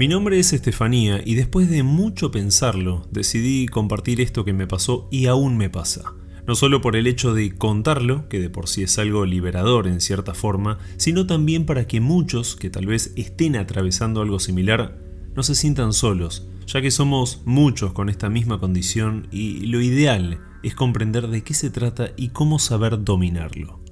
Mi nombre es Estefanía y después de mucho pensarlo, decidí compartir esto que me pasó y aún me pasa. No solo por el hecho de contarlo, que de por sí es algo liberador en cierta forma, sino también para que muchos que tal vez estén atravesando algo similar no se sientan solos, ya que somos muchos con esta misma condición y lo ideal es comprender de qué se trata y cómo saber dominarlo.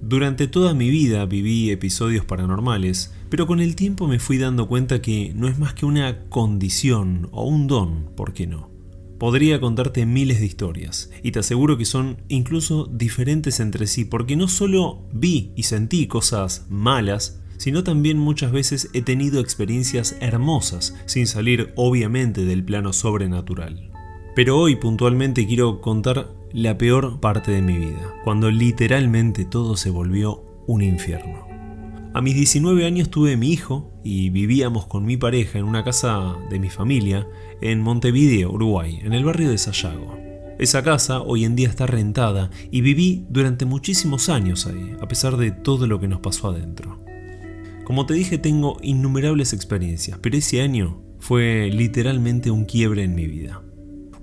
Durante toda mi vida viví episodios paranormales, pero con el tiempo me fui dando cuenta que no es más que una condición o un don, ¿por qué no? Podría contarte miles de historias, y te aseguro que son incluso diferentes entre sí, porque no solo vi y sentí cosas malas, sino también muchas veces he tenido experiencias hermosas, sin salir obviamente del plano sobrenatural. Pero hoy puntualmente quiero contar la peor parte de mi vida, cuando literalmente todo se volvió un infierno. A mis 19 años tuve mi hijo y vivíamos con mi pareja en una casa de mi familia en Montevideo, Uruguay, en el barrio de Sayago. Esa casa hoy en día está rentada y viví durante muchísimos años ahí, a pesar de todo lo que nos pasó adentro. Como te dije, tengo innumerables experiencias, pero ese año fue literalmente un quiebre en mi vida.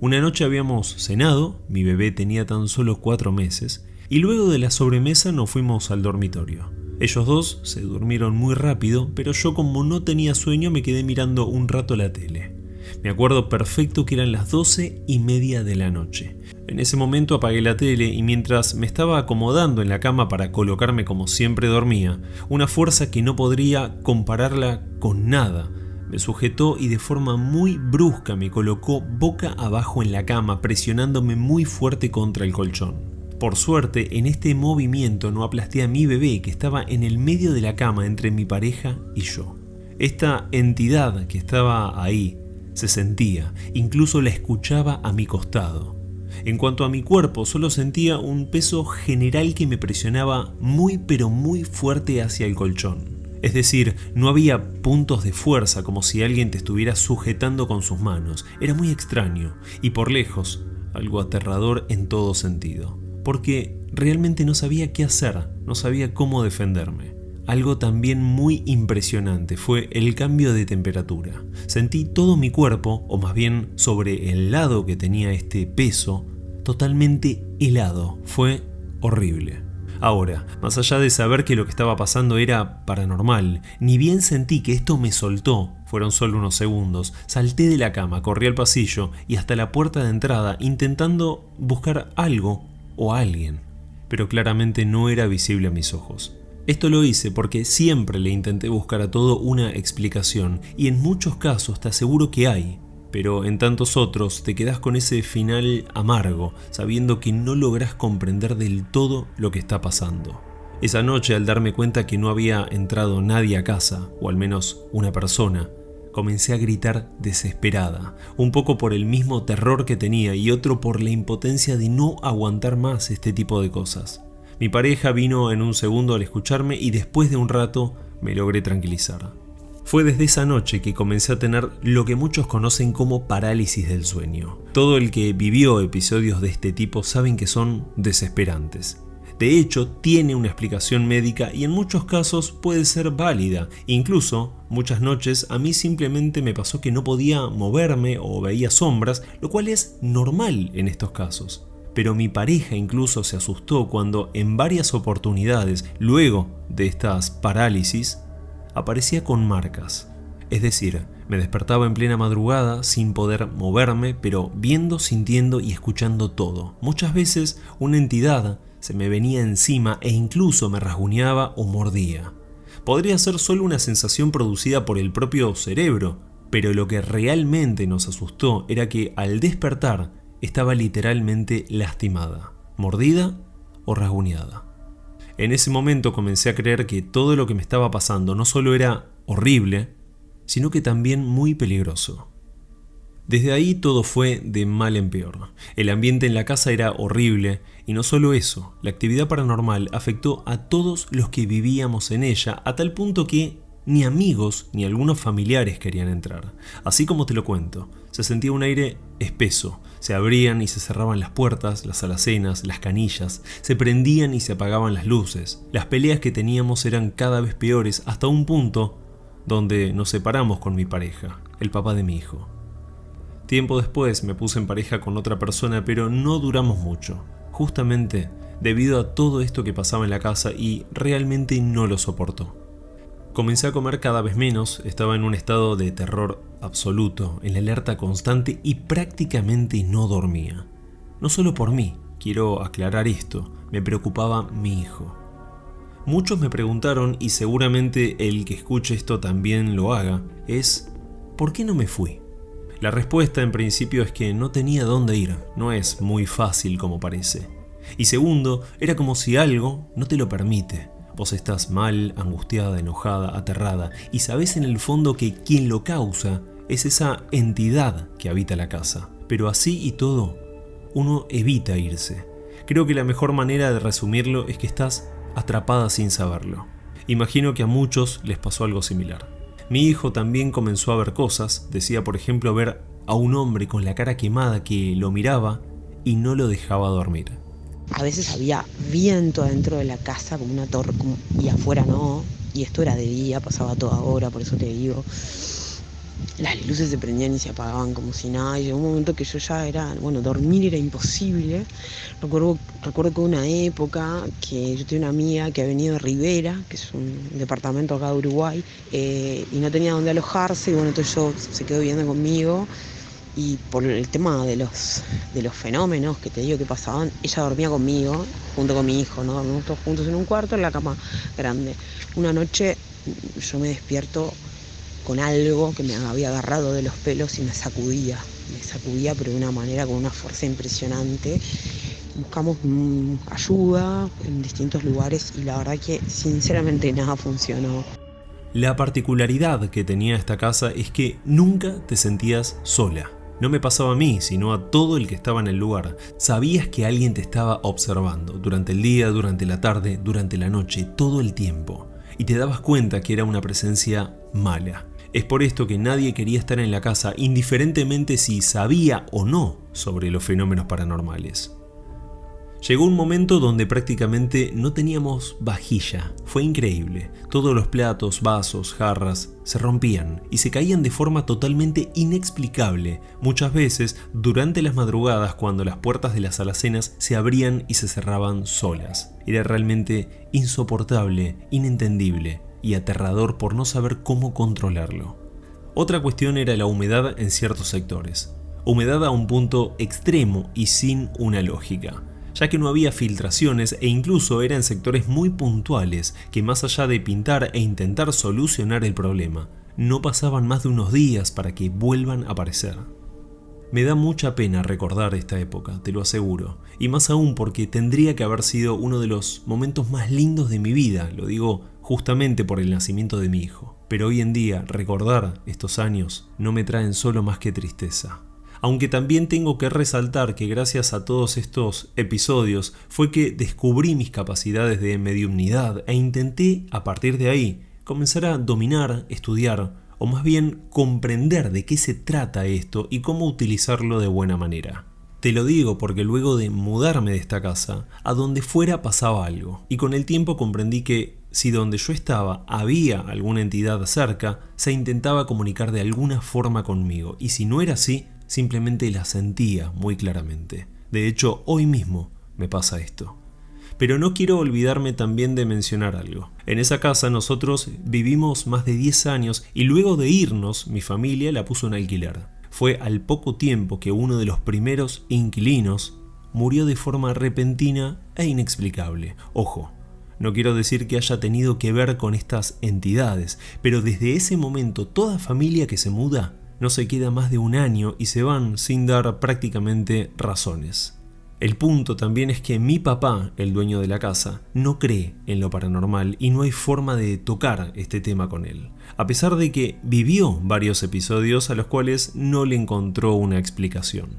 Una noche habíamos cenado, mi bebé tenía tan solo 4 meses, y luego de la sobremesa nos fuimos al dormitorio. Ellos dos se durmieron muy rápido, pero yo como no tenía sueño me quedé mirando un rato la tele. Me acuerdo perfecto que eran las 12:30 de la noche. En ese momento apagué la tele y mientras me estaba acomodando en la cama para colocarme como siempre dormía, una fuerza que no podría compararla con nada me sujetó y de forma muy brusca me colocó boca abajo en la cama, presionándome muy fuerte contra el colchón. Por suerte, en este movimiento no aplasté a mi bebé que estaba en el medio de la cama entre mi pareja y yo. Esta entidad que estaba ahí se sentía, incluso la escuchaba a mi costado. En cuanto a mi cuerpo, solo sentía un peso general que me presionaba muy pero muy fuerte hacia el colchón. Es decir, no había puntos de fuerza como si alguien te estuviera sujetando con sus manos. Era muy extraño y por lejos, algo aterrador en todo sentido. Porque realmente no sabía qué hacer, no sabía cómo defenderme. Algo también muy impresionante fue el cambio de temperatura. Sentí todo mi cuerpo, o más bien sobre el lado que tenía este peso, totalmente helado. Fue horrible. Ahora, más allá de saber que lo que estaba pasando era paranormal, ni bien sentí que esto me soltó, fueron solo unos segundos, salté de la cama, corrí al pasillo y hasta la puerta de entrada intentando buscar algo o a alguien, pero claramente no era visible a mis ojos. Esto lo hice porque siempre le intenté buscar a todo una explicación y en muchos casos te aseguro que hay. Pero en tantos otros te quedás con ese final amargo, sabiendo que no lográs comprender del todo lo que está pasando. Esa noche, al darme cuenta que no había entrado nadie a casa, o al menos una persona, comencé a gritar desesperada, un poco por el mismo terror que tenía y otro por la impotencia de no aguantar más este tipo de cosas. Mi pareja vino en un segundo al escucharme y después de un rato me logré tranquilizar. Fue desde esa noche que comencé a tener lo que muchos conocen como parálisis del sueño. Todo el que vivió episodios de este tipo saben que son desesperantes. De hecho, tiene una explicación médica y en muchos casos puede ser válida. Incluso, muchas noches a mí simplemente me pasó que no podía moverme o veía sombras, lo cual es normal en estos casos. Pero mi pareja incluso se asustó cuando en varias oportunidades, luego de estas parálisis, aparecía con marcas. Es decir, me despertaba en plena madrugada sin poder moverme, pero viendo, sintiendo y escuchando todo. Muchas veces una entidad se me venía encima e incluso me rasguñaba o mordía. Podría ser solo una sensación producida por el propio cerebro, pero lo que realmente nos asustó era que al despertar estaba literalmente lastimada, mordida o rasguñada. En ese momento comencé a creer que todo lo que me estaba pasando no solo era horrible, sino que también muy peligroso. Desde ahí todo fue de mal en peor. El ambiente en la casa era horrible y no solo eso, la actividad paranormal afectó a todos los que vivíamos en ella a tal punto que ni amigos ni algunos familiares querían entrar. Así como te lo cuento, se sentía un aire espeso. Se abrían y se cerraban las puertas, las alacenas, las canillas, se prendían y se apagaban las luces. Las peleas que teníamos eran cada vez peores hasta un punto donde nos separamos con mi pareja, el papá de mi hijo. Tiempo después me puse en pareja con otra persona, pero no duramos mucho, justamente debido a todo esto que pasaba en la casa y realmente no lo soportó. Comencé a comer cada vez menos, estaba en un estado de terror absoluto, en la alerta constante y prácticamente no dormía. No solo por mí, quiero aclarar esto, me preocupaba mi hijo. Muchos me preguntaron, y seguramente el que escuche esto también lo haga, es ¿por qué no me fui? La respuesta en principio es que no tenía dónde ir, no es muy fácil como parece. Y segundo, era como si algo no te lo permite. Vos estás mal, angustiada, enojada, aterrada, y sabés en el fondo que quien lo causa es esa entidad que habita la casa. Pero así y todo, uno evita irse. Creo que la mejor manera de resumirlo es que estás atrapada sin saberlo. Imagino que a muchos les pasó algo similar. Mi hijo también comenzó a ver cosas, decía por ejemplo ver a un hombre con la cara quemada que lo miraba y no lo dejaba dormir. A veces había viento adentro de la casa como una torre y afuera no, y esto era de día, pasaba toda hora, por eso te digo. Las luces se prendían y se apagaban como si nada, y llegó un momento que yo ya dormir era imposible. Recuerdo que una época que yo tenía una amiga que ha venido de Rivera, que es un departamento acá de Uruguay, y no tenía dónde alojarse, y entonces se quedó viviendo conmigo. Y por el tema de los fenómenos que te digo que pasaban, ella dormía conmigo, junto con mi hijo, ¿no? Dormimos todos juntos en un cuarto, en la cama grande. Una noche yo me despierto con algo que me había agarrado de los pelos y me sacudía pero de una manera, con una fuerza impresionante. Buscamos ayuda en distintos lugares y la verdad que sinceramente nada funcionó. La particularidad que tenía esta casa es que nunca te sentías sola. No me pasaba a mí, sino a todo el que estaba en el lugar. Sabías que alguien te estaba observando, durante el día, durante la tarde, durante la noche, todo el tiempo. Y te dabas cuenta que era una presencia mala. Es por esto que nadie quería estar en la casa, indiferentemente si sabía o no sobre los fenómenos paranormales. Llegó un momento donde prácticamente no teníamos vajilla. Fue increíble. Todos los platos, vasos, jarras se rompían y se caían de forma totalmente inexplicable, muchas veces durante las madrugadas cuando las puertas de las alacenas se abrían y se cerraban solas. Era realmente insoportable, inentendible y aterrador por no saber cómo controlarlo. Otra cuestión era la humedad en ciertos sectores. Humedad a un punto extremo y sin una lógica, ya que no había filtraciones e incluso eran sectores muy puntuales que, más allá de pintar e intentar solucionar el problema, no pasaban más de unos días para que vuelvan a aparecer. Me da mucha pena recordar esta época, te lo aseguro, y más aún porque tendría que haber sido uno de los momentos más lindos de mi vida, lo digo justamente por el nacimiento de mi hijo. Pero hoy en día recordar estos años no me traen solo más que tristeza. Aunque también tengo que resaltar que gracias a todos estos episodios fue que descubrí mis capacidades de mediumnidad e intenté, a partir de ahí, comenzar a dominar, estudiar, o más bien comprender de qué se trata esto y cómo utilizarlo de buena manera. Te lo digo porque luego de mudarme de esta casa, a donde fuera pasaba algo, y con el tiempo comprendí que si donde yo estaba había alguna entidad cerca, se intentaba comunicar de alguna forma conmigo, y si no era así, simplemente la sentía muy claramente. De hecho, hoy mismo me pasa esto. Pero no quiero olvidarme también de mencionar algo. En esa casa nosotros vivimos más de 10 años y luego de irnos, mi familia la puso en alquiler. Fue al poco tiempo que uno de los primeros inquilinos murió de forma repentina e inexplicable. Ojo, no quiero decir que haya tenido que ver con estas entidades, pero desde ese momento toda familia que se muda no se queda más de un año y se van sin dar prácticamente razones. El punto también es que mi papá, el dueño de la casa, no cree en lo paranormal y no hay forma de tocar este tema con él, a pesar de que vivió varios episodios a los cuales no le encontró una explicación.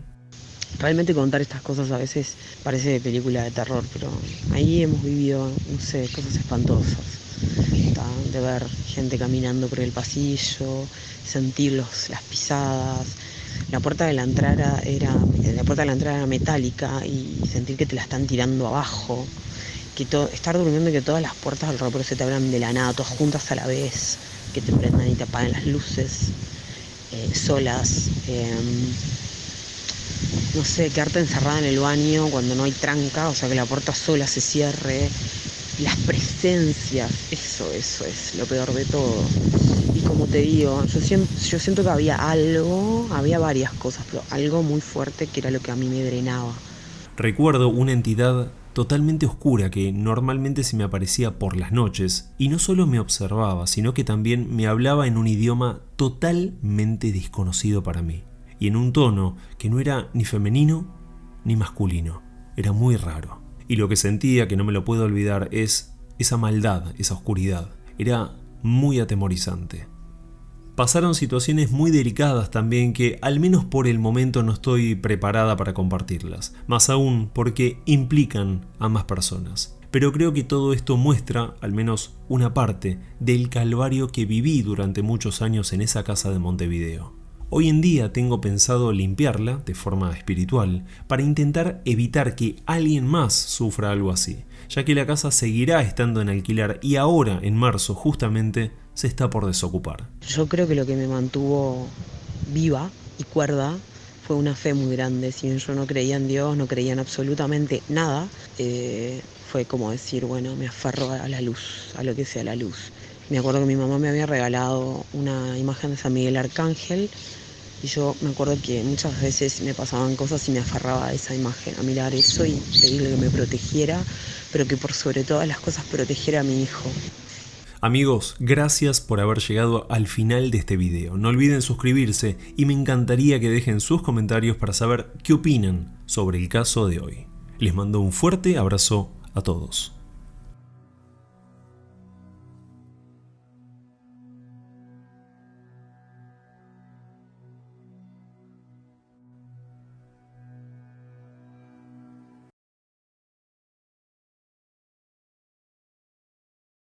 Realmente contar estas cosas a veces parece de película de terror, pero ahí hemos vivido, no sé, cosas espantosas. De ver gente caminando por el pasillo, sentir las pisadas. La puerta de la entrada era metálica y sentir que te la están tirando abajo. Estar durmiendo y que todas las puertas del ropero se te abran de la nada, todas juntas a la vez. que te prendan y te apaguen las luces solas. No sé, quedarte encerrada en el baño cuando no hay tranca, o sea, que la puerta sola se cierre. Las presencias, eso es lo peor de todo. Y como te digo, yo siento que había varias cosas, pero algo muy fuerte que era lo que a mí me drenaba. Recuerdo una entidad totalmente oscura que normalmente se me aparecía por las noches y no solo me observaba, sino que también me hablaba en un idioma totalmente desconocido para mí y en un tono que no era ni femenino ni masculino. Era muy raro. Y lo que sentía, que no me lo puedo olvidar, es esa maldad, esa oscuridad. Era muy atemorizante. Pasaron situaciones muy delicadas también que al menos por el momento no estoy preparada para compartirlas, más aún porque implican a más personas. Pero creo que todo esto muestra, al menos una parte, del calvario que viví durante muchos años en esa casa de Montevideo. Hoy en día tengo pensado limpiarla de forma espiritual para intentar evitar que alguien más sufra algo así, ya que la casa seguirá estando en alquiler y ahora, en marzo, justamente, se está por desocupar. Yo creo que lo que me mantuvo viva y cuerda fue una fe muy grande. Si bien yo no creía en Dios, no creía en absolutamente nada, fue como decir, bueno, me aferro a la luz, a lo que sea la luz. Me acuerdo que mi mamá me había regalado una imagen de San Miguel Arcángel y yo me acuerdo que muchas veces me pasaban cosas y me aferraba a esa imagen, a mirar eso y pedirle que me protegiera, pero que por sobre todas las cosas protegiera a mi hijo. Amigos, gracias por haber llegado al final de este video. No olviden suscribirse y me encantaría que dejen sus comentarios para saber qué opinan sobre el caso de hoy. Les mando un fuerte abrazo a todos.